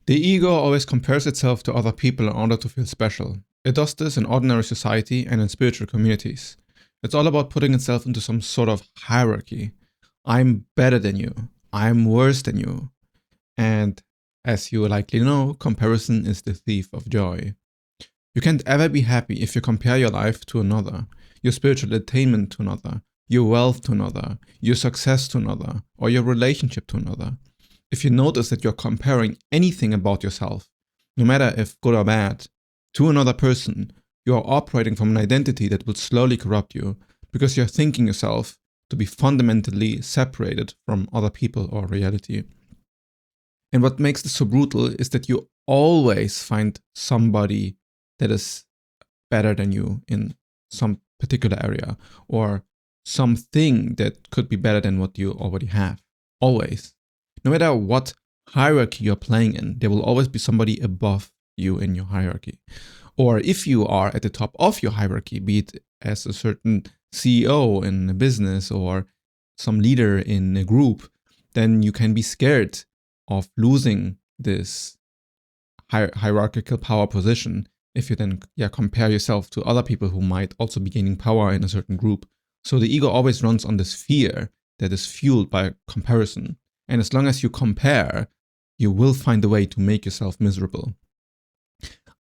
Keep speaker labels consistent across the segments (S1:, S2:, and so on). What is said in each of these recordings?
S1: The ego always compares itself to other people in order to feel special. It does this in ordinary society and in spiritual communities. It's all about putting itself into some sort of hierarchy. I'm better than you. I'm worse than you. And as you likely know, comparison is the thief of joy. You can't ever be happy if you compare your life to another, your spiritual attainment to another, your wealth to another, your success to another, or your relationship to another. If you notice that you're comparing anything about yourself, no matter if good or bad, to another person, you are operating from an identity that will slowly corrupt you because you're thinking yourself to be fundamentally separated from other people or reality. And what makes this so brutal is that you always find somebody that is better than you in some particular area, or something that could be better than what you already have. Always. No matter what hierarchy you're playing in, there will always be somebody above you in your hierarchy. Or if you are at the top of your hierarchy, be it as a certain CEO in a business or some leader in a group, then you can be scared of losing this hierarchical power position if you then compare yourself to other people who might also be gaining power in a certain group. So the ego always runs on this fear that is fueled by comparison. And as long as you compare, you will find a way to make yourself miserable.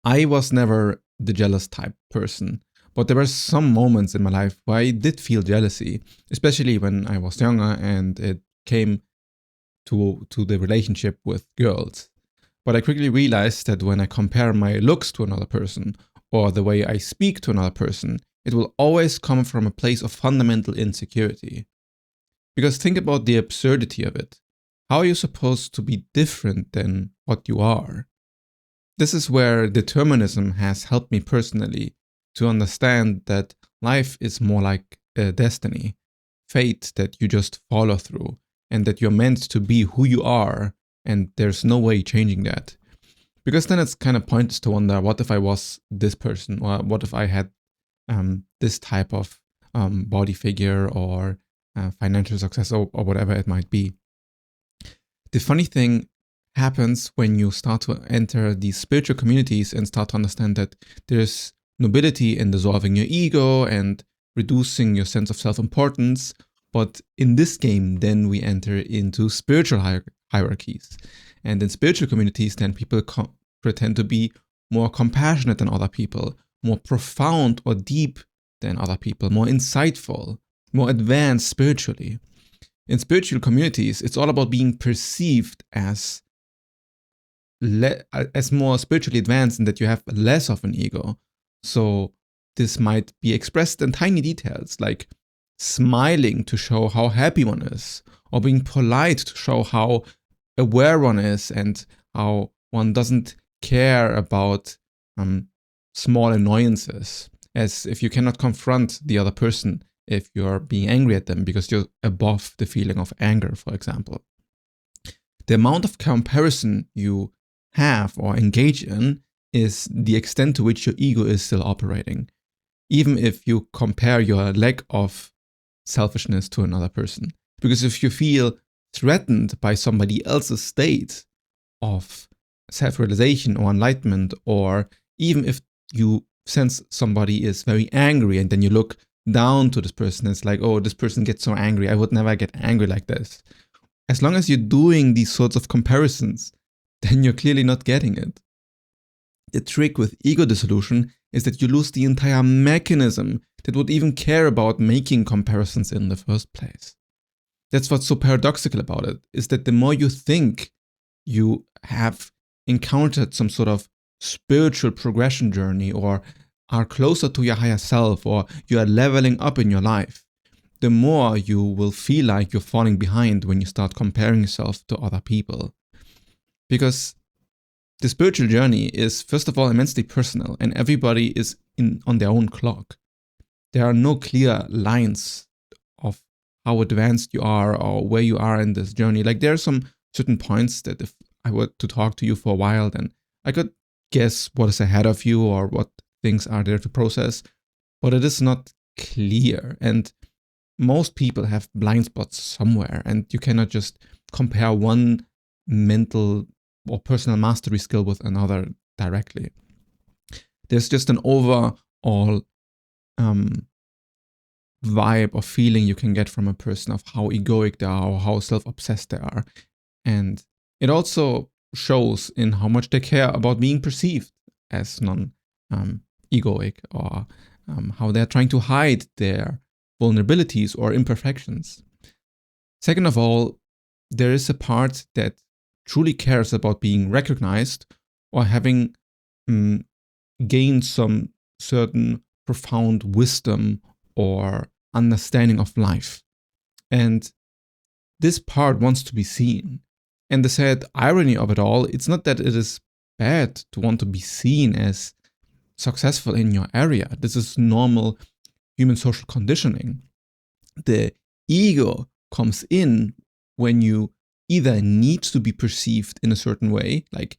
S1: I was never the jealous type person, but there were some moments in my life where I did feel jealousy, especially when I was younger and it came to the relationship with girls. But I quickly realized that when I compare my looks to another person or the way I speak to another person, it will always come from a place of fundamental insecurity. Because think about the absurdity of it. How are you supposed to be different than what you are? This is where determinism has helped me personally to understand that life is more like a destiny, fate that you just follow through, and that you're meant to be who you are, and there's no way changing that. Because then it's kind of pointless to wonder, what if I was this person, or what if I had this type of body figure or financial success, or whatever it might be. The funny thing happens when you start to enter these spiritual communities and start to understand that there's nobility in dissolving your ego and reducing your sense of self-importance. But in this game, then we enter into spiritual hierarchies. And in spiritual communities, then people pretend to be more compassionate than other people, more profound or deep than other people, more insightful, more advanced spiritually. In spiritual communities, it's all about being perceived as more spiritually advanced and that you have less of an ego. So this might be expressed in tiny details, like smiling to show how happy one is, or being polite to show how aware one is and how one doesn't care about small annoyances, as if you cannot confront the other person if you're being angry at them because you're above the feeling of anger, for example. The amount of comparison you have or engage in is the extent to which your ego is still operating, even if you compare your lack of selfishness to another person. Because if you feel threatened by somebody else's state of self-realization or enlightenment, or even if you sense somebody is very angry and then you look down to this person, it's like, oh, this person gets so angry, I would never get angry like this. As long as you're doing these sorts of comparisons, then you're clearly not getting it. The trick with ego dissolution is that you lose the entire mechanism that would even care about making comparisons in the first place. That's what's so paradoxical about it, is that the more you think you have encountered some sort of spiritual progression journey, or are closer to your higher self, or you are leveling up in your life, the more you will feel like you're falling behind when you start comparing yourself to other people. Because the spiritual journey is, first of all, immensely personal, and everybody is on their own clock. There are no clear lines of how advanced you are or where you are in this journey. Like, there are some certain points that if I were to talk to you for a while, then I could guess what is ahead of you or what things are there to process, but it is not clear. And most people have blind spots somewhere, and you cannot just compare one mental or personal mastery skill with another directly. There's just an overall vibe or feeling you can get from a person of how egoic they are or how self-obsessed they are. And it also shows in how much they care about being perceived as non-egoic, or how they're trying to hide their vulnerabilities or imperfections. Second of all, there is a part that truly cares about being recognized or having gained some certain profound wisdom or understanding of life. And this part wants to be seen. And the sad irony of it all, it's not that it is bad to want to be seen as successful in your area. This is normal human social conditioning. The ego comes in when you either need to be perceived in a certain way, like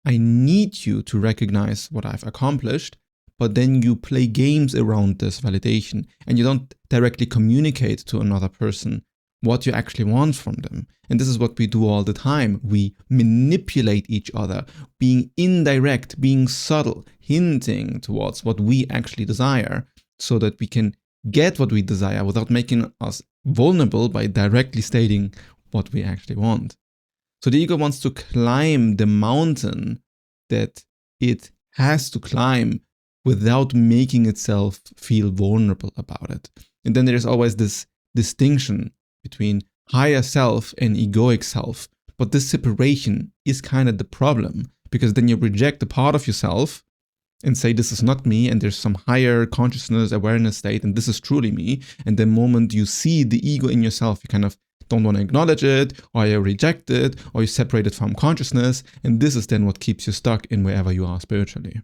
S1: I need you to recognize what I've accomplished, but then you play games around this validation and you don't directly communicate to another person what you actually want from them. And this is what we do all the time. We manipulate each other, being indirect, being subtle, hinting towards what we actually desire so that we can get what we desire without making us vulnerable by directly stating what we actually want. So the ego wants to climb the mountain that it has to climb without making itself feel vulnerable about it. And then there's always this distinction between higher self and egoic self. But this separation is kind of the problem, because then you reject a part of yourself and say, this is not me, and there's some higher consciousness, awareness state, and this is truly me. And the moment you see the ego in yourself, you kind of don't want to acknowledge it, or you reject it, or you separate it from consciousness. And this is then what keeps you stuck in wherever you are spiritually.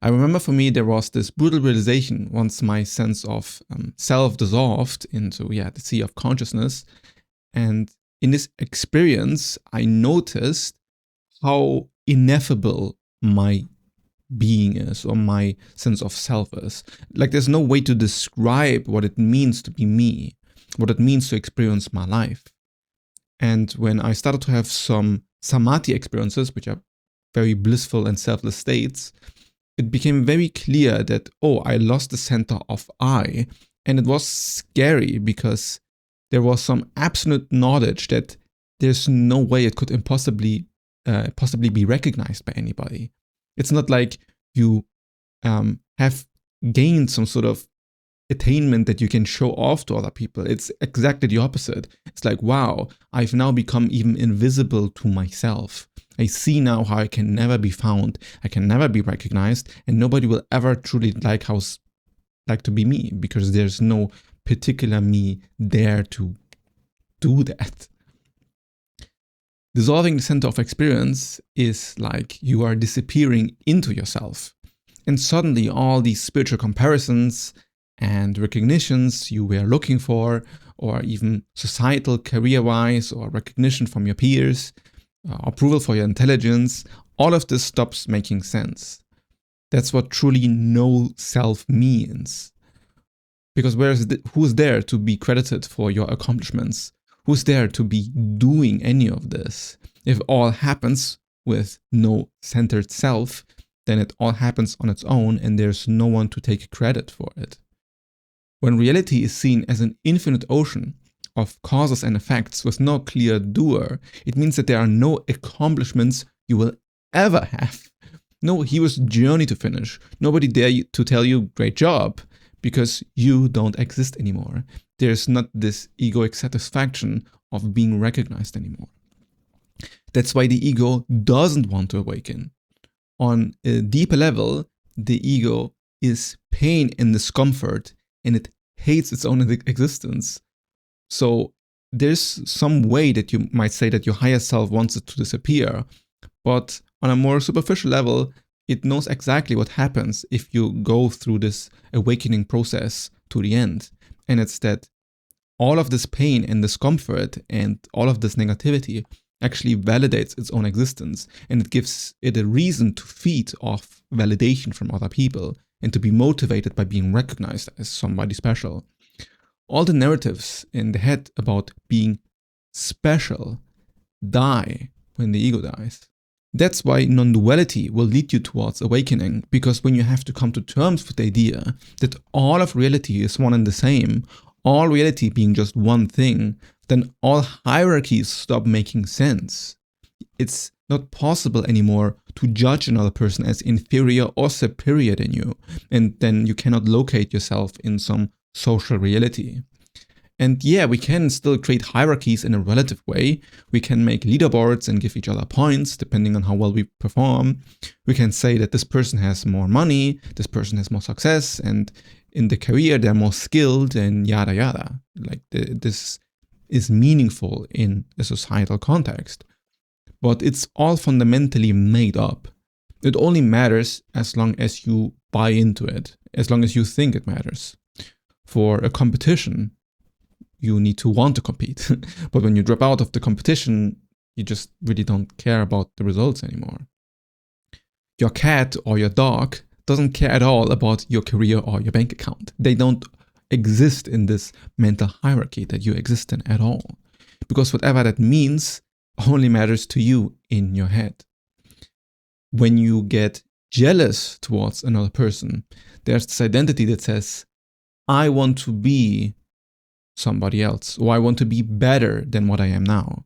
S1: I remember for me, there was this brutal realization once my sense of self dissolved into the sea of consciousness. And in this experience, I noticed how ineffable my being is, or my sense of self is. Like there's no way to describe what it means to be me, what it means to experience my life. And when I started to have some samadhi experiences, which are very blissful and selfless states, it became very clear that, I lost the center of I. And it was scary because there was some absolute knowledge that there's no way it could possibly be recognized by anybody. It's not like you have gained some sort of attainment that you can show off to other people. It's exactly the opposite. It's like, wow, I've now become even invisible to myself. I see now how I can never be found, I can never be recognized, and nobody will ever truly like to be me, because there's no particular me there to do that. Dissolving the center of experience is like you are disappearing into yourself. And suddenly all these spiritual comparisons and recognitions you were looking for, or even societal career-wise, or recognition from your peers, approval for your intelligence, all of this stops making sense. That's what truly no self means. Because who's there to be credited for your accomplishments? Who's there to be doing any of this? If all happens with no centered self, then it all happens on its own and there's no one to take credit for it. When reality is seen as an infinite ocean of causes and effects with no clear doer, it means that there are no accomplishments you will ever have. No hero's journey to finish. Nobody dare to tell you, great job, because you don't exist anymore. There's not this egoic satisfaction of being recognized anymore. That's why the ego doesn't want to awaken. On a deeper level, the ego is pain and discomfort, and it hates its own existence. So there's some way that you might say that your higher self wants it to disappear, but on a more superficial level, it knows exactly what happens if you go through this awakening process to the end. And it's that all of this pain and discomfort and all of this negativity actually validates its own existence, and it gives it a reason to feed off validation from other people and to be motivated by being recognized as somebody special. All the narratives in the head about being special die when the ego dies. That's why non-duality will lead you towards awakening, because when you have to come to terms with the idea that all of reality is one and the same, all reality being just one thing, then all hierarchies stop making sense. It's not possible anymore to judge another person as inferior or superior than you, and then you cannot locate yourself in some social reality. And yeah, we can still create hierarchies in a relative way. We can make leaderboards and give each other points depending on how well we perform. We can say that this person has more money, this person has more success, and in the career they're more skilled and yada yada. Like this is meaningful in a societal context. But it's all fundamentally made up. It only matters as long as you buy into it, as long as you think it matters. For a competition, you need to want to compete. But when you drop out of the competition, you just really don't care about the results anymore. Your cat or your dog doesn't care at all about your career or your bank account. They don't exist in this mental hierarchy that you exist in at all. Because whatever that means only matters to you in your head. When you get jealous towards another person, there's this identity that says, I want to be somebody else, or I want to be better than what I am now.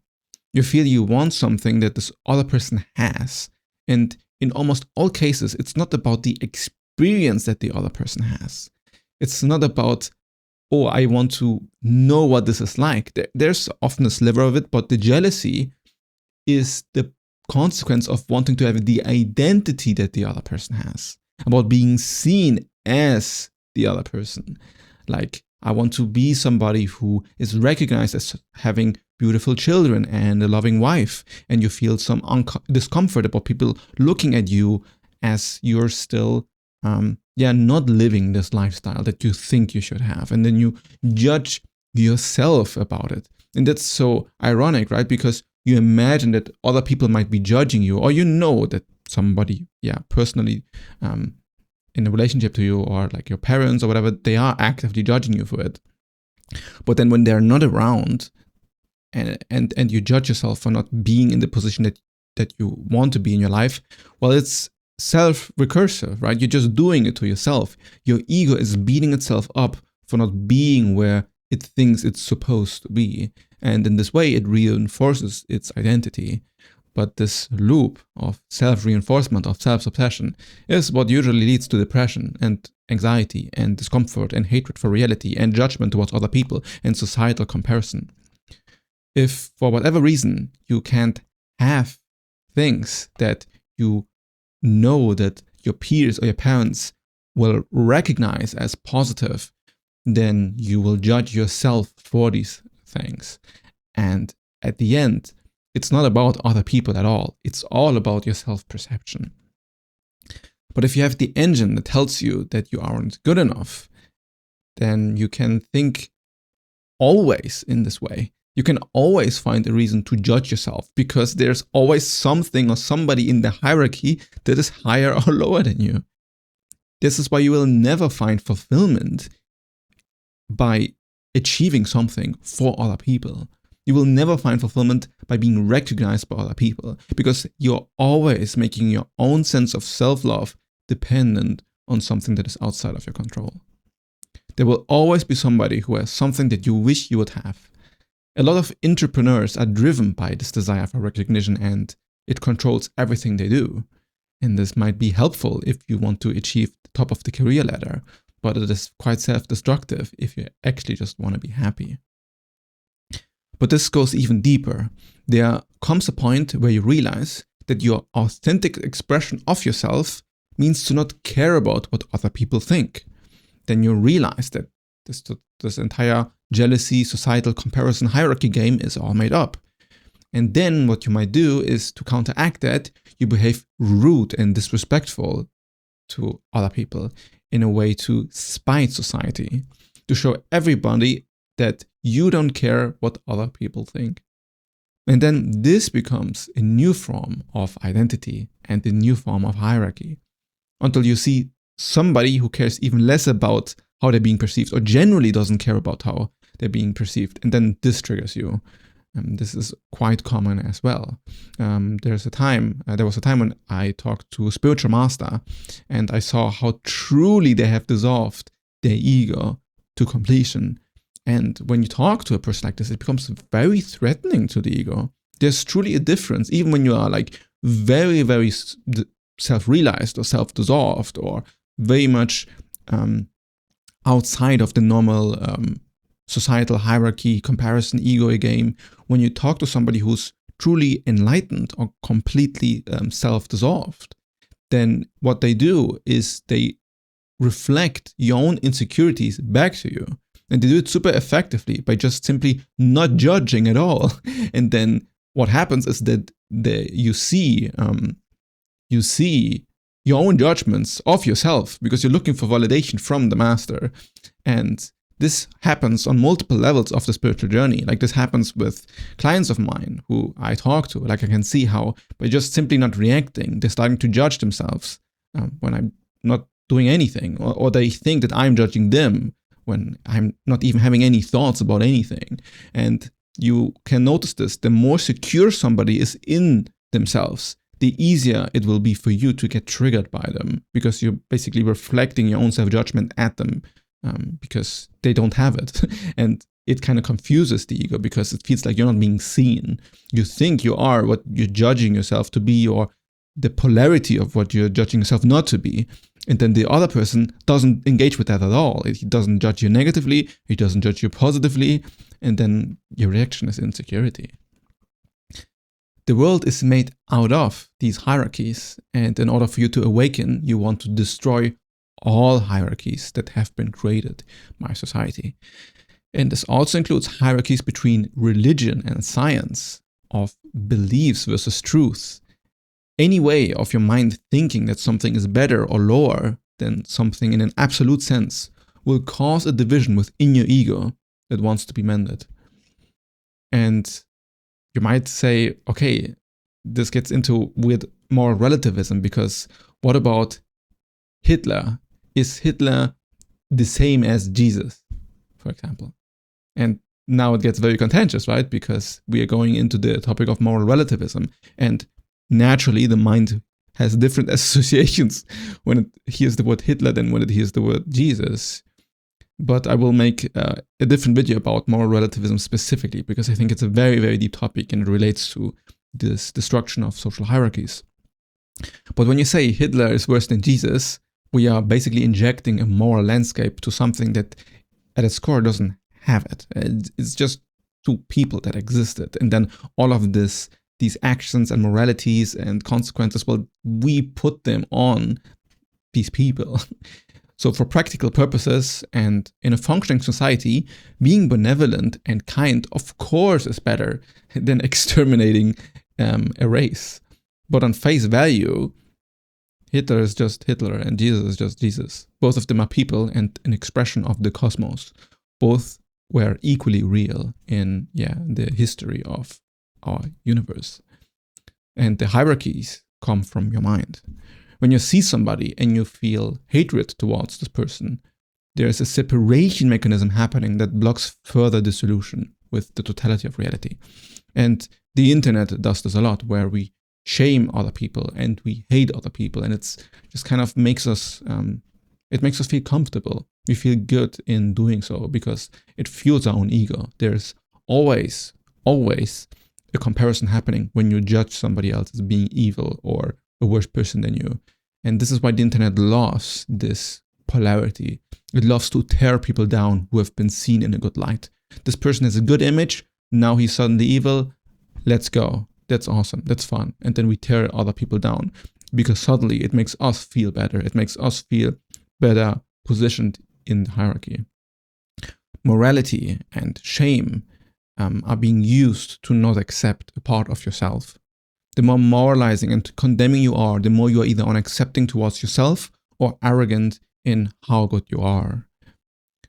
S1: You feel you want something that this other person has. And in almost all cases, it's not about the experience that the other person has. It's not about, oh, I want to know what this is like. There's often a sliver of it, but the jealousy is the consequence of wanting to have the identity that the other person has, about being seen as the other person. Like, I want to be somebody who is recognized as having beautiful children and a loving wife, and you feel some discomfort about people looking at you as you're still not living this lifestyle that you think you should have, and then you judge yourself about it. And that's so ironic, right? Because you imagine that other people might be judging you, or you know that somebody, personally, in a relationship to you, or like your parents or whatever, they are actively judging you for it. But then when they're not around, and you judge yourself for not being in the position that you want to be in your life, well, it's self-recursive, right? You're just doing it to yourself. Your ego is beating itself up for not being where it thinks it's supposed to be. And in this way, it reinforces its identity. But this loop of self-reinforcement, of self-obsession, is what usually leads to depression and anxiety and discomfort and hatred for reality and judgment towards other people and societal comparison. If for whatever reason you can't have things that you know that your peers or your parents will recognize as positive, then you will judge yourself for these things. And at the end, it's not about other people at all. It's all about your self-perception. But if you have the engine that tells you that you aren't good enough, then you can think always in this way. You can always find a reason to judge yourself, because there's always something or somebody in the hierarchy that is higher or lower than you. This is why you will never find fulfillment by achieving something for other people. You will never find fulfillment by being recognized by other people, because you're always making your own sense of self-love dependent on something that is outside of your control. There will always be somebody who has something that you wish you would have. A lot of entrepreneurs are driven by this desire for recognition, and it controls everything they do. And this might be helpful if you want to achieve the top of the career ladder, but it is quite self-destructive if you actually just want to be happy. But this goes even deeper. There comes a point where you realize that your authentic expression of yourself means to not care about what other people think. Then you realize that this entire jealousy, societal comparison, hierarchy game is all made up. And then what you might do is, to counteract that, you behave rude and disrespectful to other people in a way to spite society, to show everybody that you don't care what other people think. And then this becomes a new form of identity and a new form of hierarchy, until you see somebody who cares even less about how they're being perceived, or generally doesn't care about how they're being perceived. And then this triggers you. This is quite common as well. There was a time when I talked to a spiritual master, and I saw how truly they have dissolved their ego to completion. And when you talk to a person like this, it becomes very threatening to the ego. There's truly a difference, even when you are like very, very self-realized or self-dissolved or very much outside of the normal societal hierarchy, comparison, ego game. When you talk to somebody who's truly enlightened or completely self-dissolved, then what they do is they reflect your own insecurities back to you. And they do it super effectively by just simply not judging at all. And then what happens is that you see your own judgments of yourself because you're looking for validation from the master. And this happens on multiple levels of the spiritual journey. Like this happens with clients of mine who I talk to. Like I can see how by just simply not reacting, they're starting to judge themselves when I'm not doing anything, or they think that I'm judging them when I'm not even having any thoughts about anything. And you can notice this. The more secure somebody is in themselves, the easier it will be for you to get triggered by them, because you're basically reflecting your own self-judgment at them. Because they don't have it. And it kind of confuses the ego because it feels like you're not being seen. You think you are what you're judging yourself to be, or the polarity of what you're judging yourself not to be. And then the other person doesn't engage with that at all. He doesn't judge you negatively, he doesn't judge you positively, and then your reaction is insecurity. The world is made out of these hierarchies, and in order for you to awaken, you want to destroy all hierarchies that have been created by society. And this also includes hierarchies between religion and science, of beliefs versus truth. Any way of your mind thinking that something is better or lower than something in an absolute sense will cause a division within your ego that wants to be mended. And you might say, okay, this gets into weird moral relativism, because what about Hitler? Is Hitler the same as Jesus, for example? And now it gets very contentious, right? Because we are going into the topic of moral relativism. And naturally, the mind has different associations when it hears the word Hitler than when it hears the word Jesus. But I will make a different video about moral relativism specifically, because I think it's a very, very deep topic and it relates to this destruction of social hierarchies. But when you say Hitler is worse than Jesus, we are basically injecting a moral landscape to something that at its core doesn't have it. It's just two people that existed. And then all of these actions and moralities and consequences, well, we put them on these people. So for practical purposes and in a functioning society, being benevolent and kind, of course, is better than exterminating a race. But on face value, Hitler is just Hitler and Jesus is just Jesus. Both of them are people and an expression of the cosmos. Both were equally real in the history of our universe. And the hierarchies come from your mind. When you see somebody and you feel hatred towards this person, there's a separation mechanism happening that blocks further dissolution with the totality of reality. And the internet does this a lot, where we shame other people and we hate other people, and it's just kind of makes us feel comfortable. We feel good in doing so because it fuels our own ego. There's always a comparison happening when you judge somebody else as being evil or a worse person than you. And this is why the internet loves this polarity. It loves to tear people down who have been seen in a good light. This person has a good image, now he's suddenly evil, let's go. That's awesome, that's fun. And then we tear other people down because suddenly it makes us feel better. It makes us feel better positioned in the hierarchy. Morality and shame are being used to not accept a part of yourself. The more moralizing and condemning you are, the more you are either unaccepting towards yourself or arrogant in how good you are.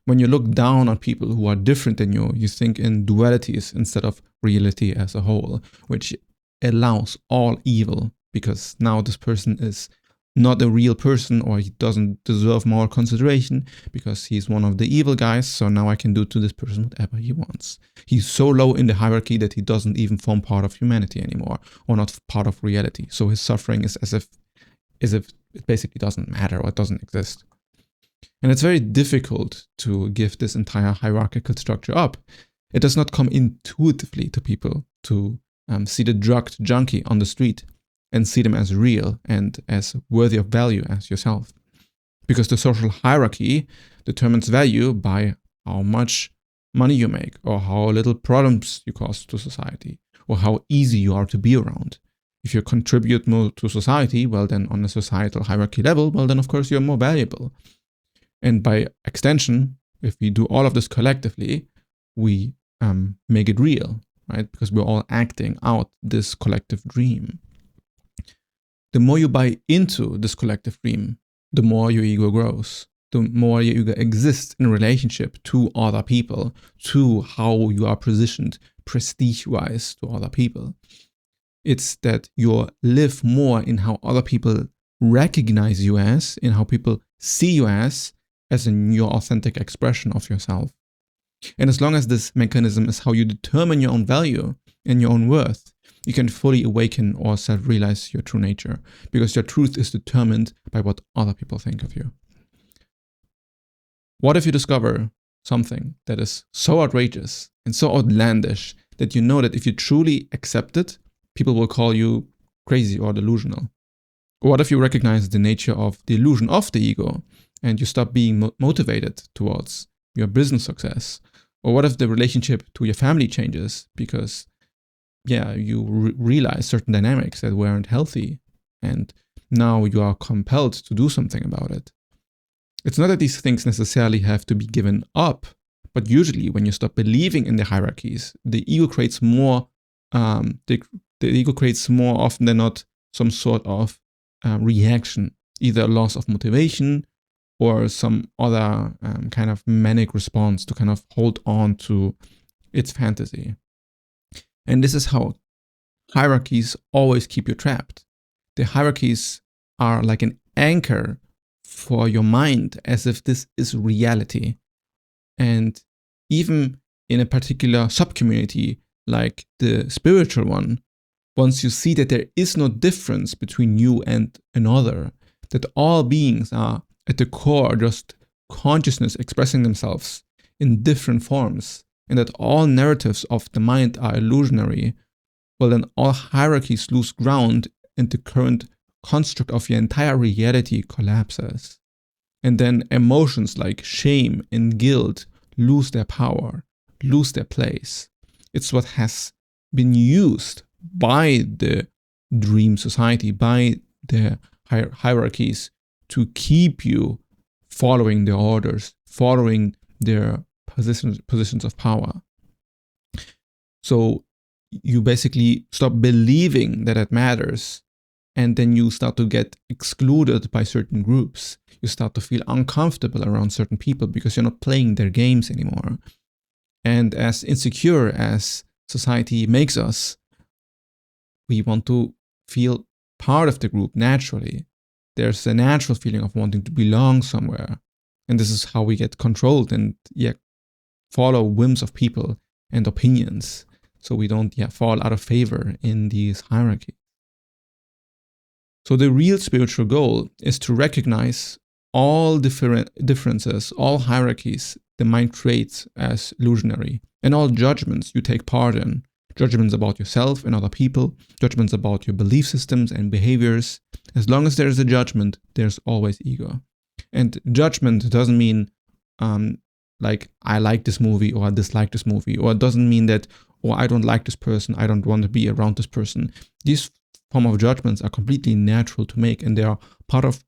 S1: When you look down on people who are different than you, you think in dualities instead of reality as a whole, which allows all evil, because now this person is not a real person, or he doesn't deserve more consideration because he's one of the evil guys, so now I can do to this person whatever he wants. He's so low in the hierarchy that he doesn't even form part of humanity anymore, or not part of reality. So his suffering is as if it basically doesn't matter or it doesn't exist. And it's very difficult to give this entire hierarchical structure up. It does not come intuitively to people to see the drugged junkie on the street and see them as real and as worthy of value as yourself. Because the social hierarchy determines value by how much money you make, or how little problems you cause to society, or how easy you are to be around. If you contribute more to society, well then on a societal hierarchy level, well then of course you're more valuable. And by extension, if we do all of this collectively, we make it real, right? Because we're all acting out this collective dream. The more you buy into this collective dream, the more your ego grows, the more your ego exists in relationship to other people, to how you are positioned prestige-wise to other people. It's that you live more in how other people recognize you as, in how people see you as in your authentic expression of yourself. And as long as this mechanism is how you determine your own value and your own worth, you can fully awaken or self-realize your true nature, because your truth is determined by what other people think of you. What if you discover something that is so outrageous and so outlandish that you know that if you truly accept it, people will call you crazy or delusional? Or what if you recognize the nature of the illusion of the ego and you stop being motivated towards your business success? Or what if the relationship to your family changes because you realize certain dynamics that weren't healthy, and now you are compelled to do something about it? It's not that these things necessarily have to be given up, but usually when you stop believing in the hierarchies, the ego creates more. The ego creates more often than not some sort of reaction, either a loss of motivation or some other kind of manic response to kind of hold on to its fantasy. And this is how hierarchies always keep you trapped. The hierarchies are like an anchor for your mind, as if this is reality. And even in a particular subcommunity, like the spiritual one, once you see that there is no difference between you and another, that all beings are at the core just consciousness expressing themselves in different forms, and that all narratives of the mind are illusionary, well then all hierarchies lose ground and the current construct of your entire reality collapses. And then emotions like shame and guilt lose their power, lose their place. It's what has been used by the dream society, by the hierarchies, to keep you following their orders, following their positions of power. So you basically stop believing that it matters, and then you start to get excluded by certain groups. You start to feel uncomfortable around certain people because you're not playing their games anymore. And as insecure as society makes us, we want to feel part of the group naturally. There's a natural feeling of wanting to belong somewhere. And this is how we get controlled and follow whims of people and opinions, so we don't fall out of favor in these hierarchies. So the real spiritual goal is to recognize all differences, all hierarchies the mind creates as illusionary, and all judgments you take part in, judgments about yourself and other people, judgments about your belief systems and behaviors. As long as there is a judgment, there's always ego. And judgment doesn't mean like I like this movie or I dislike this movie, or it doesn't mean that, or I don't like this person, I don't want to be around this person. These form of judgments are completely natural to make, and they are part of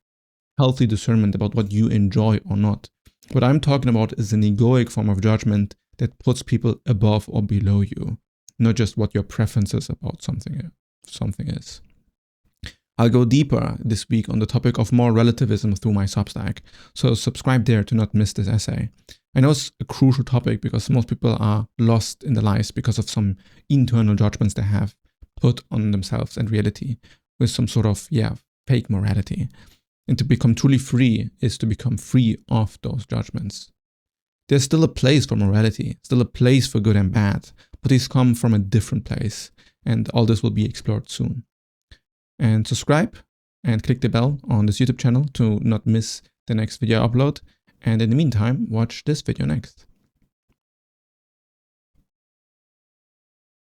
S1: healthy discernment about what you enjoy or not. What I'm talking about is an egoic form of judgment that puts people above or below you, not just what your preferences about something is. I'll go deeper this week on the topic of moral relativism through my Substack, so subscribe there to not miss this essay. I know it's a crucial topic because most people are lost in their lives because of some internal judgments they have put on themselves and reality, with some sort of fake morality. And to become truly free is to become free of those judgments. There's still a place for morality, still a place for good and bad, but these come from a different place, and all this will be explored soon. And subscribe and click the bell on this YouTube channel to not miss the next video upload. And in the meantime, watch this video next.